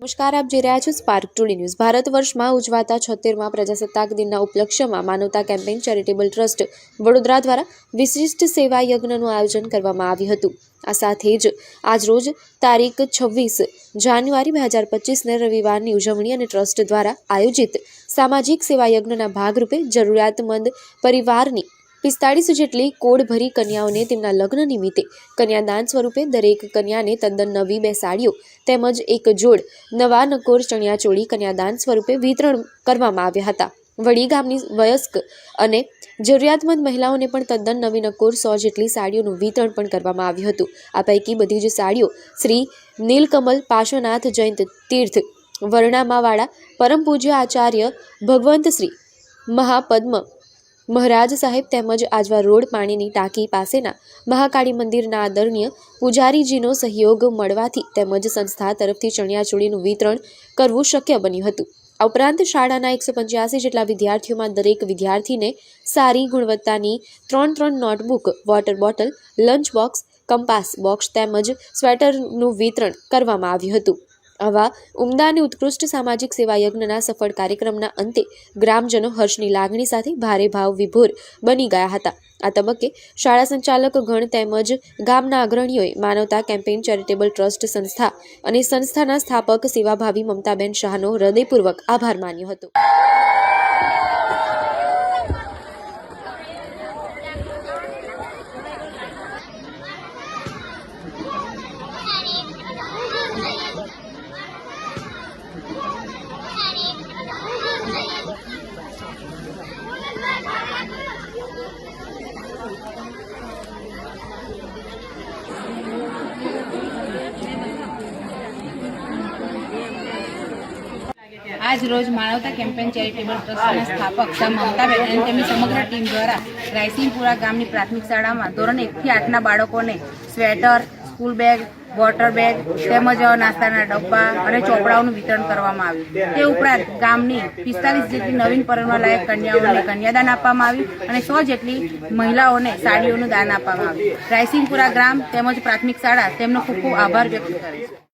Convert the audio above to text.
નમસ્કાર, આપ જોઈ રહ્યા છો સ્પાર્ક ટુડે ન્યૂઝ। ભારત વર્ષમાં ઉજવાતા 76મા પ્રજાસત્તાક દિનના ઉપલક્ષ્યમાં માનવતા કેમ્પેઇન ચેરિટેબલ ટ્રસ્ટ વડોદરા દ્વારા વિશિષ્ટ સેવા યજ્ઞનું આયોજન કરવામાં આવ્યું હતું। આ સાથે જ આજરોજ તારીખ 26 જાન્યુઆરી 2025ને રવિવારની ઉજવણી અને ટ્રસ્ટ દ્વારા આયોજિત સામાજિક સેવા યજ્ઞના ભાગરૂપે જરૂરિયાતમંદ પરિવારની 45 જેટલી કોડ ભરી કન્યાઓને તેમના લગ્ન નિમિત્તે કન્યાદાન સ્વરૂપે દરેક કન્યાને તદ્દન નવી 2 સાડીઓ તેમજ એક જોડ નવા નકોર ચણિયાચોળી કન્યાદાન સ્વરૂપે વિતરણ કરવામાં આવ્યા હતા। વડી ગામની વયસ્ક અને જરૂરિયાતમંદ મહિલાઓને પણ તદ્દન નવી નકોર 100 જેટલી સાડીઓનું વિતરણ પણ કરવામાં આવ્યું હતું। આ પૈકી બધી જ સાડીઓ શ્રી નીલકમલ પાર્શ્વનાથ જયંત તીર્થ વર્ણામાવાડા પરમ પૂજ્ય આચાર્ય ભગવંત શ્રી મહાપદ્મ મહારાજ સાહેબ તેમજ આજવા રોડ પાણીની ટાંકી પાસેના મહાકાળી મંદિરના આદરણીય પૂજારીજીનો સહયોગ મળવાથી તેમજ સંસ્થા તરફથી ચણિયાચોળીનું વિતરણ કરવું શક્ય બન્યું હતું। આ ઉપરાંત શાળાના 185 જેટલા વિદ્યાર્થીઓમાં દરેક વિદ્યાર્થીને સારી ગુણવત્તાની 3 notebook, water bottle, lunch box, compass box તેમજ સ્વેટરનું વિતરણ કરવામાં આવ્યું હતું। આવા ઉમદા અને ઉત્કૃષ્ટ સામાજિક સેવા યજ્ઞના સફળ કાર્યક્રમના અંતે ગ્રામજનો હર્ષની લાગણી સાથે ભારે ભાવ વિભોર બની ગયા હતા। આ તબક્કે શાળા સંચાલક ગણ તેમજ ગામના અગ્રણીઓએ માનવતા કેમ્પેઇન ચેરિટેબલ ટ્રસ્ટ સંસ્થા અને સંસ્થાના સ્થાપક સેવાભાવી મમતાબેન શાહનો હૃદયપૂર્વક આભાર માન્યો હતો। આજ રોજ માનવતા કેમ્પેઇન ચેરિટેબલ ટ્રસ્ટના સ્થાપક મમતાબેન અને તેમની સમગ્ર ટીમ દ્વારા રાયસિંગપુરા ગામની પ્રાથમિક શાળામાં ધોરણ 1 થી 8ના બાળકોને sweater, school bag, water bag તેમજ નાસ્તાના ડબ્બા અને ચોપડાઓનું વિતરણ કરવામાં આવ્યું। તે ઉપરાંત ગામની 45 જેટલી નવીન પરણવાલાયક કન્યાઓને કન્યાદાન આપવામાં આવ્યું અને 100 જેટલી મહિલાઓને સાડીઓનું દાન આપવામાં આવ્યું। રાયસિંગપુરા ગ્રામ તેમજ પ્રાથમિક શાળા તેમનો ખૂબ ખૂબ આભાર વ્યક્ત કરે છે।